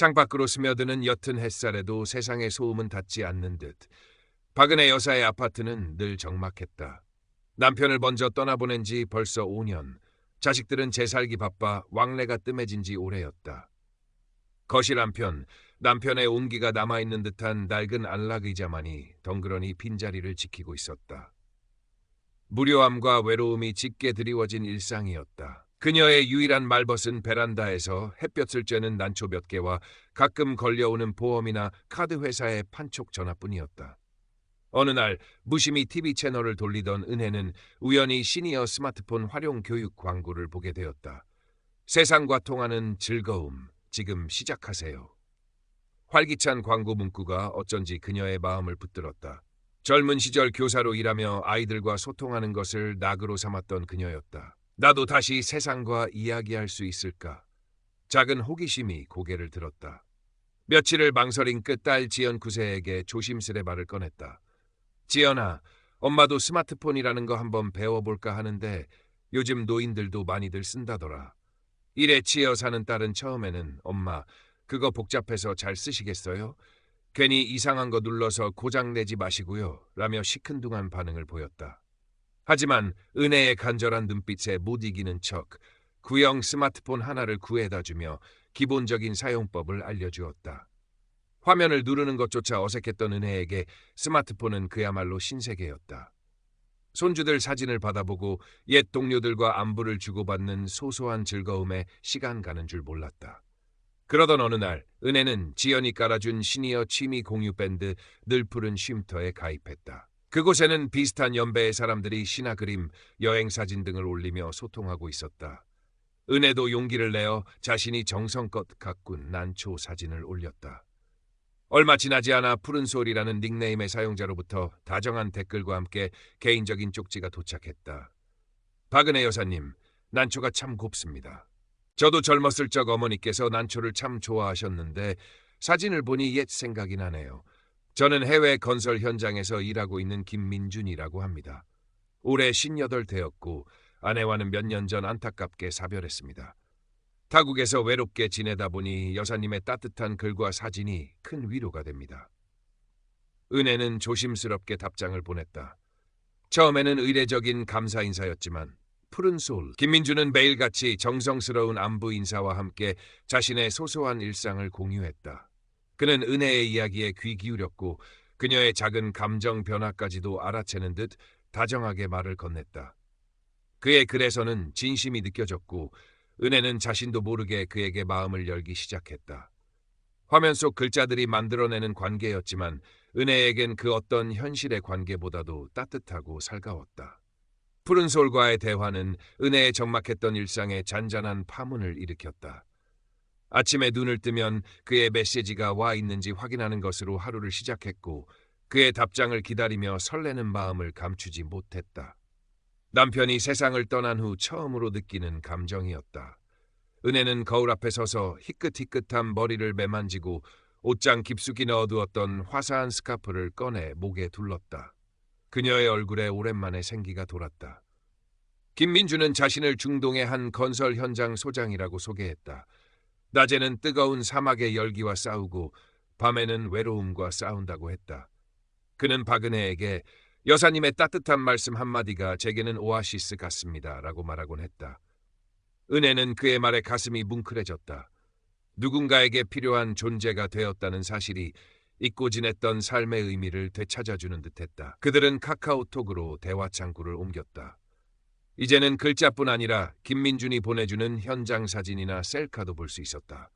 창밖으로 스며드는 옅은 햇살에도 세상의 소음은 닿지 않는 듯 박은혜 여사의 아파트는 늘 적막했다. 남편을 먼저 떠나보낸 지 벌써 5년. 자식들은 재살기 바빠 왕래가 뜸해진 지 오래였다. 거실 한편 남편의 온기가 남아있는 듯한 낡은 안락 의자만이 덩그러니 빈자리를 지키고 있었다. 무료함과 외로움이 짙게 드리워진 일상이었다. 그녀의 유일한 말벗은 베란다에서 햇볕을 쬐는 난초 몇 개와 가끔 걸려오는 보험이나 카드 회사의 판촉 전화뿐이었다. 어느 날 무심히 TV 채널을 돌리던 은혜는 우연히 시니어 스마트폰 활용 교육 광고를 보게 되었다. 세상과 통하는 즐거움, 지금 시작하세요. 활기찬 광고 문구가 어쩐지 그녀의 마음을 붙들었다. 젊은 시절 교사로 일하며 아이들과 소통하는 것을 낙으로 삼았던 그녀였다. 나도 다시 세상과 이야기할 수 있을까? 작은 호기심이 고개를 들었다. 며칠을 망설인 끝 딸 지연 9세에게 조심스레 말을 꺼냈다. 지연아, 엄마도 스마트폰이라는 거 한번 배워볼까 하는데 요즘 노인들도 많이들 쓴다더라. 일에 치여 사는 딸은 처음에는 엄마, 그거 복잡해서 잘 쓰시겠어요? 괜히 이상한 거 눌러서 고장내지 마시고요. 라며 시큰둥한 반응을 보였다. 하지만 은혜의 간절한 눈빛에 못 이기는 척 구형 스마트폰 하나를 구해다 주며 기본적인 사용법을 알려주었다. 화면을 누르는 것조차 어색했던 은혜에게 스마트폰은 그야말로 신세계였다. 손주들 사진을 받아보고 옛 동료들과 안부를 주고받는 소소한 즐거움에 시간 가는 줄 몰랐다. 그러던 어느 날 은혜는 지연이 깔아준 시니어 취미 공유 밴드 늘푸른 쉼터에 가입했다. 그곳에는 비슷한 연배의 사람들이 신화 그림, 여행 사진 등을 올리며 소통하고 있었다. 은혜도 용기를 내어 자신이 정성껏 가꾼 난초 사진을 올렸다. 얼마 지나지 않아 푸른솔이라는 닉네임의 사용자로부터 다정한 댓글과 함께 개인적인 쪽지가 도착했다. 박은혜 여사님, 난초가 참 곱습니다. 저도 젊었을 적 어머니께서 난초를 참 좋아하셨는데 사진을 보니 옛 생각이 나네요. 저는 해외 건설 현장에서 일하고 있는 김민준이라고 합니다. 올해 58 되었고 아내와는 몇 년 전 안타깝게 사별했습니다. 타국에서 외롭게 지내다 보니 여사님의 따뜻한 글과 사진이 큰 위로가 됩니다. 은혜는 조심스럽게 답장을 보냈다. 처음에는 의례적인 감사 인사였지만 푸른솔 김민주는 매일같이 정성스러운 안부 인사와 함께 자신의 소소한 일상을 공유했다. 그는 은혜의 이야기에 귀 기울였고 그녀의 작은 감정 변화까지도 알아채는 듯 다정하게 말을 건넸다. 그의 글에서는 진심이 느껴졌고 은혜는 자신도 모르게 그에게 마음을 열기 시작했다. 화면 속 글자들이 만들어내는 관계였지만 은혜에겐 그 어떤 현실의 관계보다도 따뜻하고 살가웠다. 푸른솔과의 대화는 은혜의 적막했던 일상에 잔잔한 파문을 일으켰다. 아침에 눈을 뜨면 그의 메시지가 와 있는지 확인하는 것으로 하루를 시작했고 그의 답장을 기다리며 설레는 마음을 감추지 못했다. 남편이 세상을 떠난 후 처음으로 느끼는 감정이었다. 은혜는 거울 앞에 서서 희끗희끗한 머리를 매만지고 옷장 깊숙이 넣어두었던 화사한 스카프를 꺼내 목에 둘렀다. 그녀의 얼굴에 오랜만에 생기가 돌았다. 김민주는 자신을 중동의 한 건설 현장 소장이라고 소개했다. 낮에는 뜨거운 사막의 열기와 싸우고 밤에는 외로움과 싸운다고 했다. 그는 박은혜에게 여사님의 따뜻한 말씀 한마디가 제게는 오아시스 같습니다. 라고 말하곤 했다. 은혜는 그의 말에 가슴이 뭉클해졌다. 누군가에게 필요한 존재가 되었다는 사실이 잊고 지냈던 삶의 의미를 되찾아주는 듯했다. 그들은 카카오톡으로 대화 창구를 옮겼다. 이제는 글자뿐 아니라 김민준이 보내주는 현장 사진이나 셀카도 볼 수 있었다.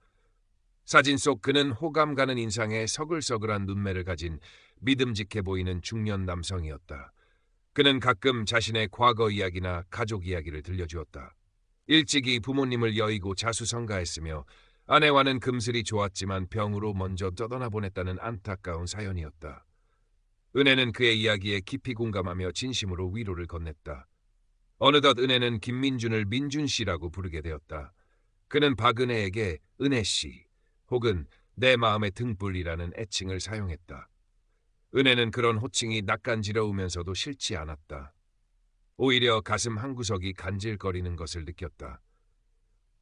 사진 속 그는 호감 가는 인상에 서글서글한 눈매를 가진 믿음직해 보이는 중년 남성이었다. 그는 가끔 자신의 과거 이야기나 가족 이야기를 들려주었다. 일찍이 부모님을 여의고 자수성가했으며 아내와는 금슬이 좋았지만 병으로 먼저 떠나보냈다는 안타까운 사연이었다. 은혜는 그의 이야기에 깊이 공감하며 진심으로 위로를 건넸다. 어느덧 은혜는 김민준을 민준씨라고 부르게 되었다. 그는 박은혜에게 은혜씨 혹은 내 마음의 등불이라는 애칭을 사용했다. 은혜는 그런 호칭이 낯간지러우면서도 싫지 않았다. 오히려 가슴 한구석이 간질거리는 것을 느꼈다.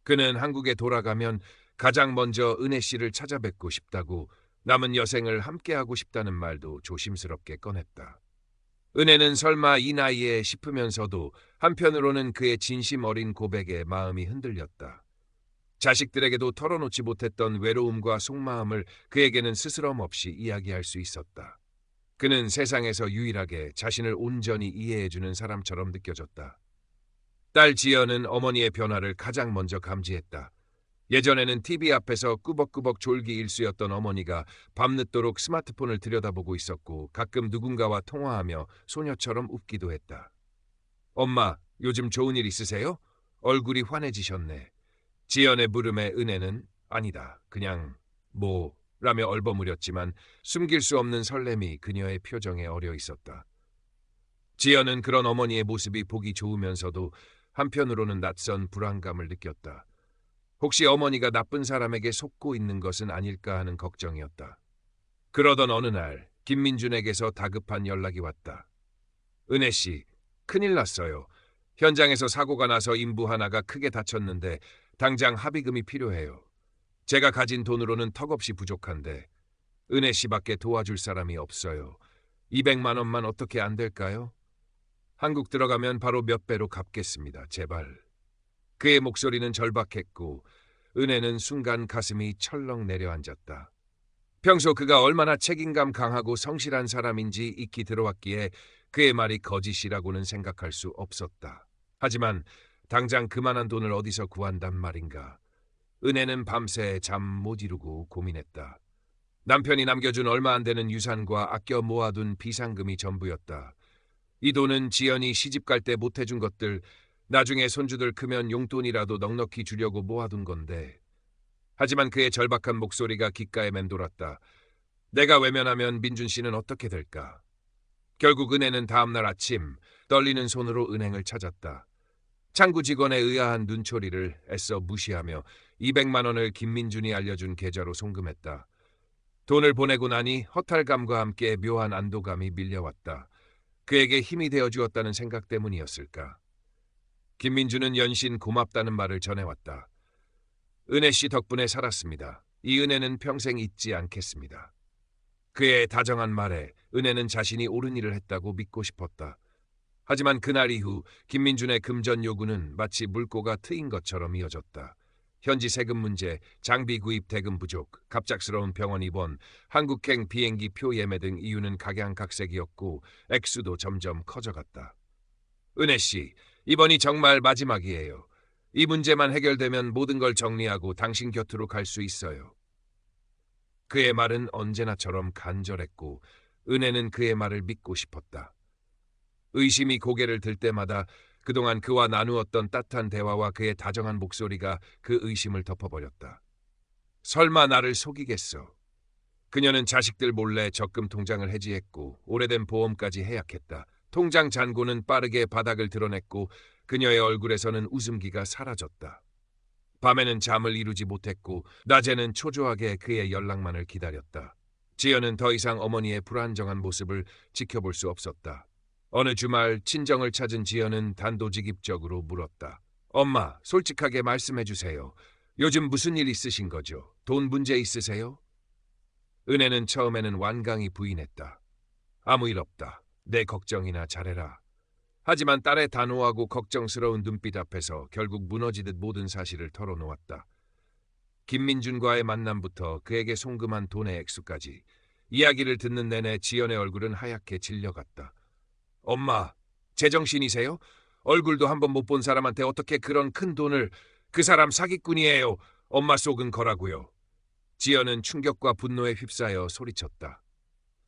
그는 한국에 돌아가면 가장 먼저 은혜 씨를 찾아뵙고 싶다고, 남은 여생을 함께하고 싶다는 말도 조심스럽게 꺼냈다. 은혜는 설마 이 나이에 싶으면서도 한편으로는 그의 진심 어린 고백에 마음이 흔들렸다. 자식들에게도 털어놓지 못했던 외로움과 속마음을 그에게는 스스럼 없이 이야기할 수 있었다. 그는 세상에서 유일하게 자신을 온전히 이해해주는 사람처럼 느껴졌다. 딸 지연은 어머니의 변화를 가장 먼저 감지했다. 예전에는 TV 앞에서 꾸벅꾸벅 졸기 일쑤였던 어머니가 밤늦도록 스마트폰을 들여다보고 있었고, 가끔 누군가와 통화하며 소녀처럼 웃기도 했다. 엄마, 요즘 좋은 일 있으세요? 얼굴이 환해지셨네. 지연의 물음에 은혜는 아니다, 그냥 라며 얼버무렸지만 숨길 수 없는 설렘이 그녀의 표정에 어려 있었다. 지연은 그런 어머니의 모습이 보기 좋으면서도 한편으로는 낯선 불안감을 느꼈다. 혹시 어머니가 나쁜 사람에게 속고 있는 것은 아닐까 하는 걱정이었다. 그러던 어느 날 김민준에게서 다급한 연락이 왔다. 은혜 씨, 큰일 났어요. 현장에서 사고가 나서 인부 하나가 크게 다쳤는데 당장 합의금이 필요해요. 제가 가진 돈으로는 턱없이 부족한데 은혜 씨밖에 도와줄 사람이 없어요. 200만 원만 어떻게 안 될까요? 한국 들어가면 바로 몇 배로 갚겠습니다. 제발. 그의 목소리는 절박했고 은혜는 순간 가슴이 철렁 내려앉았다. 평소 그가 얼마나 책임감 강하고 성실한 사람인지 익히 들어왔기에 그의 말이 거짓이라고는 생각할 수 없었다. 하지만 당장 그만한 돈을 어디서 구한단 말인가. 은혜는 밤새 잠 못 이루고 고민했다. 남편이 남겨준 얼마 안 되는 유산과 아껴 모아둔 비상금이 전부였다. 이 돈은 지연이 시집갈 때 못해준 것들, 나중에 손주들 크면 용돈이라도 넉넉히 주려고 모아둔 건데. 하지만 그의 절박한 목소리가 귓가에 맴돌았다. 내가 외면하면 민준 씨는 어떻게 될까? 결국 은혜는 다음날 아침 떨리는 손으로 은행을 찾았다. 창구 직원의 의아한 눈초리를 애써 무시하며 200만 원을 김민준이 알려준 계좌로 송금했다. 돈을 보내고 나니 허탈감과 함께 묘한 안도감이 밀려왔다. 그에게 힘이 되어주었다는 생각 때문이었을까? 김민준은 연신 고맙다는 말을 전해왔다. 은혜 씨 덕분에 살았습니다. 이 은혜는 평생 잊지 않겠습니다. 그의 다정한 말에 은혜는 자신이 옳은 일을 했다고 믿고 싶었다. 하지만 그날 이후 김민준의 금전 요구는 마치 물꼬가 트인 것처럼 이어졌다. 현지 세금 문제, 장비 구입 대금 부족, 갑작스러운 병원 입원, 한국행 비행기 표 예매 등 이유는 각양각색이었고 액수도 점점 커져갔다. 은혜 씨, 이번이 정말 마지막이에요. 이 문제만 해결되면 모든 걸 정리하고 당신 곁으로 갈 수 있어요. 그의 말은 언제나처럼 간절했고 은혜는 그의 말을 믿고 싶었다. 의심이 고개를 들 때마다 그동안 그와 나누었던 따뜻한 대화와 그의 다정한 목소리가 그 의심을 덮어버렸다. 설마 나를 속이겠어. 그녀는 자식들 몰래 적금 통장을 해지했고 오래된 보험까지 해약했다. 통장 잔고는 빠르게 바닥을 드러냈고 그녀의 얼굴에서는 웃음기가 사라졌다. 밤에는 잠을 이루지 못했고 낮에는 초조하게 그의 연락만을 기다렸다. 지연은 더 이상 어머니의 불안정한 모습을 지켜볼 수 없었다. 어느 주말 친정을 찾은 지연은 단도직입적으로 물었다. 엄마, 솔직하게 말씀해 주세요. 요즘 무슨 일 있으신 거죠? 돈 문제 있으세요? 은혜는 처음에는 완강히 부인했다. 아무 일 없다. 내 걱정이나 잘해라. 하지만 딸의 단호하고 걱정스러운 눈빛 앞에서 결국 무너지듯 모든 사실을 털어놓았다. 김민준과의 만남부터 그에게 송금한 돈의 액수까지 이야기를 듣는 내내 지연의 얼굴은 하얗게 질려갔다. 엄마, 제정신이세요? 얼굴도 한번 못 본 사람한테 어떻게 그런 큰 돈을... 그 사람 사기꾼이에요. 엄마 속은 거라고요. 지연은 충격과 분노에 휩싸여 소리쳤다.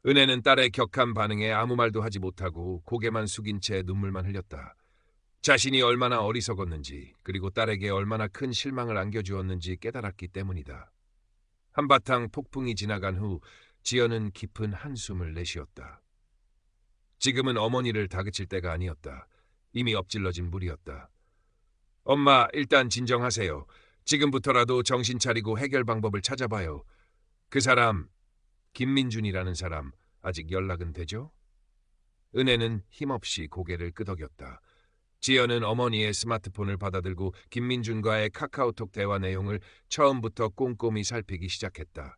은혜는 딸의 격한 반응에 아무 말도 하지 못하고 고개만 숙인 채 눈물만 흘렸다. 자신이 얼마나 어리석었는지 그리고 딸에게 얼마나 큰 실망을 안겨주었는지 깨달았기 때문이다. 한바탕 폭풍이 지나간 후 지연은 깊은 한숨을 내쉬었다. 지금은 어머니를 다그칠 때가 아니었다. 이미 엎질러진 물이었다. 엄마, 일단 진정하세요. 지금부터라도 정신 차리고 해결 방법을 찾아봐요. 그 사람, 김민준이라는 사람, 아직 연락은 되죠? 은혜는 힘없이 고개를 끄덕였다. 지연은 어머니의 스마트폰을 받아들고 김민준과의 카카오톡 대화 내용을 처음부터 꼼꼼히 살피기 시작했다.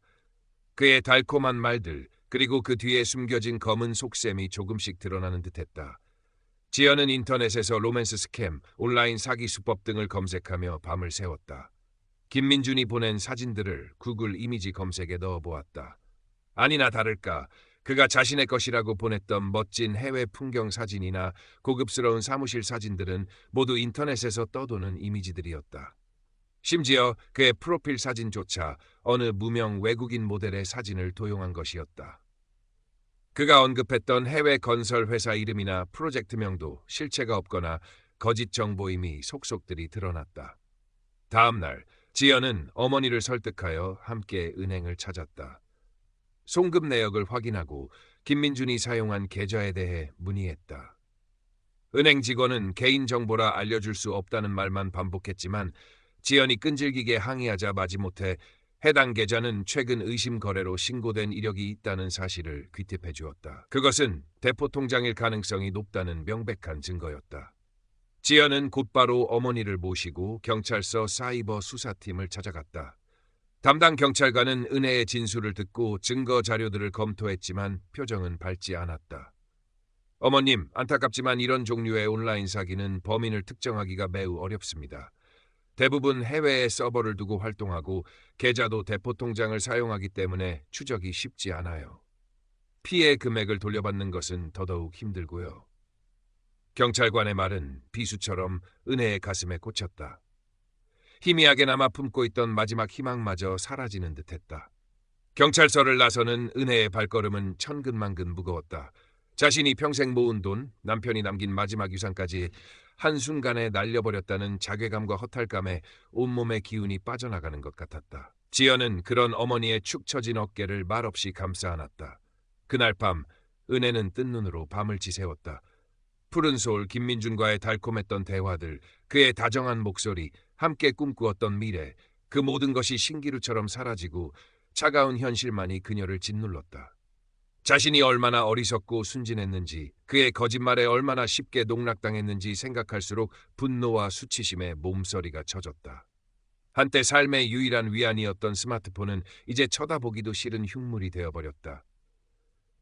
그의 달콤한 말들, 그리고 그 뒤에 숨겨진 검은 속셈이 조금씩 드러나는 듯했다. 지연은 인터넷에서 로맨스 스캠, 온라인 사기 수법 등을 검색하며 밤을 새웠다. 김민준이 보낸 사진들을 구글 이미지 검색에 넣어보았다. 아니나 다를까 그가 자신의 것이라고 보냈던 멋진 해외 풍경 사진이나 고급스러운 사무실 사진들은 모두 인터넷에서 떠도는 이미지들이었다. 심지어 그의 프로필 사진조차 어느 무명 외국인 모델의 사진을 도용한 것이었다. 그가 언급했던 해외 건설 회사 이름이나 프로젝트명도 실체가 없거나 거짓 정보임이 속속들이 드러났다. 다음 날 지연은 어머니를 설득하여 함께 은행을 찾았다. 송금 내역을 확인하고 김민준이 사용한 계좌에 대해 문의했다. 은행 직원은 개인정보라 알려줄 수 없다는 말만 반복했지만 지연이 끈질기게 항의하자 마지못해 해당 계좌는 최근 의심 거래로 신고된 이력이 있다는 사실을 귀tip해 주었다. 그것은 대포 통장일 가능성이 높다는 명백한 증거였다. 지연은 곧바로 어머니를 모시고 경찰서 사이버 수사팀을 찾아갔다. 담당 경찰관은 은혜의 진술을 듣고 증거 자료들을 검토했지만 표정은 밝지 않았다. 어머님, 안타깝지만 이런 종류의 온라인 사기는 범인을 특정하기가 매우 어렵습니다. 대부분 해외에 서버를 두고 활동하고 계좌도 대포 통장을 사용하기 때문에 추적이 쉽지 않아요. 피해 금액을 돌려받는 것은 더더욱 힘들고요. 경찰관의 말은 비수처럼 은혜의 가슴에 꽂혔다. 희미하게나마 품고 있던 마지막 희망마저 사라지는 듯했다. 경찰서를 나서는 은혜의 발걸음은 천근만근 무거웠다. 자신이 평생 모은 돈, 남편이 남긴 마지막 유산까지 한순간에 날려버렸다는 자괴감과 허탈감에 온몸의 기운이 빠져나가는 것 같았다. 지연은 그런 어머니의 축 처진 어깨를 말없이 감싸 안았다. 그날 밤 은혜는 뜬 눈으로 밤을 지새웠다. 푸른 소울 김민준과의 달콤했던 대화들, 그의 다정한 목소리, 함께 꿈꾸었던 미래, 그 모든 것이 신기루처럼 사라지고 차가운 현실만이 그녀를 짓눌렀다. 자신이 얼마나 어리석고 순진했는지, 그의 거짓말에 얼마나 쉽게 농락당했는지 생각할수록 분노와 수치심에 몸서리가 쳐졌다. 한때 삶의 유일한 위안이었던 스마트폰은 이제 쳐다보기도 싫은 흉물이 되어버렸다.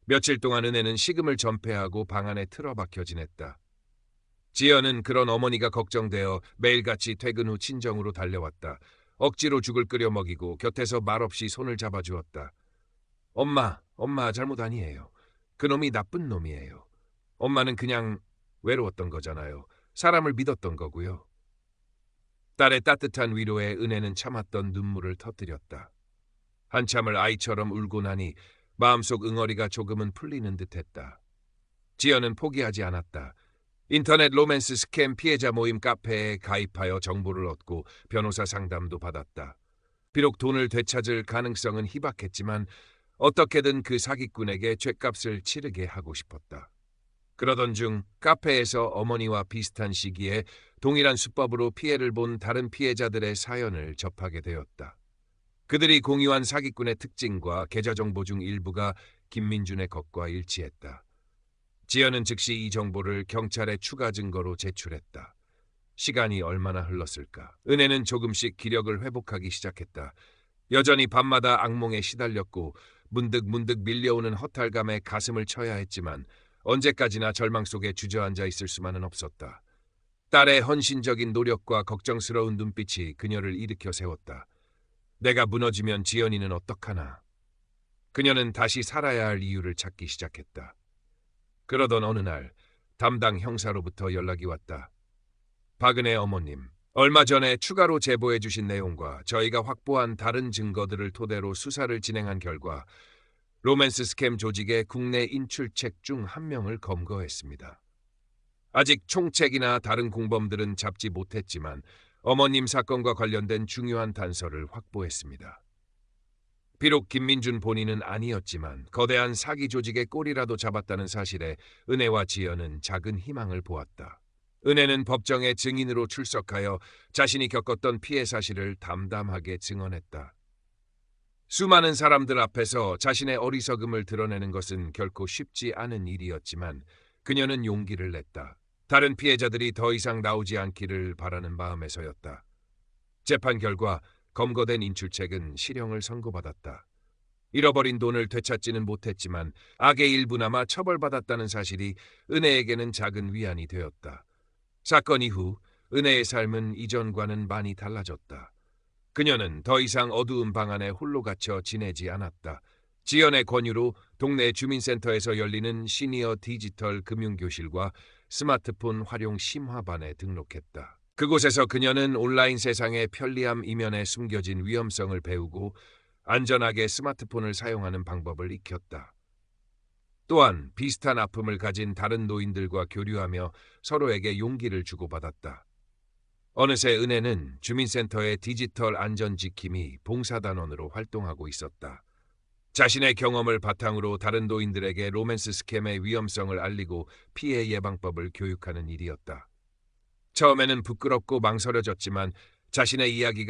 며칠 동안 은혜는 식음을 전폐하고 방 안에 틀어박혀 지냈다. 지연은 그런 어머니가 걱정되어 매일같이 퇴근 후 친정으로 달려왔다. 억지로 죽을 끓여 먹이고 곁에서 말없이 손을 잡아주었다. 엄마 잘못 아니에요. 그놈이 나쁜 놈이에요. 엄마는 그냥 외로웠던 거잖아요. 사람을 믿었던 거고요. 딸의 따뜻한 위로에 은혜는 참았던 눈물을 터뜨렸다. 한참을 아이처럼 울고 나니 마음속 응어리가 조금은 풀리는 듯했다. 지연은 포기하지 않았다. 인터넷 로맨스 스캠 피해자 모임 카페에 가입하여 정보를 얻고 변호사 상담도 받았다. 비록 돈을 되찾을 가능성은 희박했지만 어떻게든 그 사기꾼에게 죗값을 치르게 하고 싶었다. 그러던 중 카페에서 어머니와 비슷한 시기에 동일한 수법으로 피해를 본 다른 피해자들의 사연을 접하게 되었다. 그들이 공유한 사기꾼의 특징과 계좌 정보 중 일부가 김민준의 것과 일치했다. 지연은 즉시 이 정보를 경찰에 추가 증거로 제출했다. 시간이 얼마나 흘렀을까? 은혜는 조금씩 기력을 회복하기 시작했다. 여전히 밤마다 악몽에 시달렸고 문득 밀려오는 허탈감에 가슴을 쳐야 했지만 언제까지나 절망 속에 주저앉아 있을 수만은 없었다. 딸의 헌신적인 노력과 걱정스러운 눈빛이 그녀를 일으켜 세웠다. 내가 무너지면 지연이는 어떡하나. 그녀는 다시 살아야 할 이유를 찾기 시작했다. 그러던 어느 날 담당 형사로부터 연락이 왔다. 박은혜 어머님, 얼마 전에 추가로 제보해 주신 내용과 저희가 확보한 다른 증거들을 토대로 수사를 진행한 결과 로맨스 스캠 조직의 국내 인출책 중 한 명을 검거했습니다. 아직 총책이나 다른 공범들은 잡지 못했지만 어머님 사건과 관련된 중요한 단서를 확보했습니다. 비록 김민준 본인은 아니었지만 거대한 사기 조직의 꼬리라도 잡았다는 사실에 은혜와 지연은 작은 희망을 보았다. 은혜는 법정에 증인으로 출석하여 자신이 겪었던 피해 사실을 담담하게 증언했다. 수많은 사람들 앞에서 자신의 어리석음을 드러내는 것은 결코 쉽지 않은 일이었지만 그녀는 용기를 냈다. 다른 피해자들이 더 이상 나오지 않기를 바라는 마음에서였다. 재판 결과 검거된 인출책은 실형을 선고받았다. 잃어버린 돈을 되찾지는 못했지만 악의 일부나마 처벌받았다는 사실이 은혜에게는 작은 위안이 되었다. 사건 이후 은혜의 삶은 이전과는 많이 달라졌다. 그녀는 더 이상 어두운 방 안에 홀로 갇혀 지내지 않았다. 지연의 권유로 동네 주민센터에서 열리는 시니어 디지털 금융교실과 스마트폰 활용 심화반에 등록했다. 그곳에서 그녀는 온라인 세상의 편리함 이면에 숨겨진 위험성을 배우고 안전하게 스마트폰을 사용하는 방법을 익혔다. 또한 비슷한 아픔을 가진 다른 노인들과 교류하며 서로에게 용기를 주고받았다. 어느새 은혜는 주민센터의 디지털 안전지킴이 봉사단원으로 활동하고 있었다. 자신의 경험을 바탕으로 다른 노인들에게 로맨스 스캠의 위험성을 알리고 피해 예방법을 교육하는 일이었다. 처음에는 부끄럽고 망설여졌지만 자신의 이야기가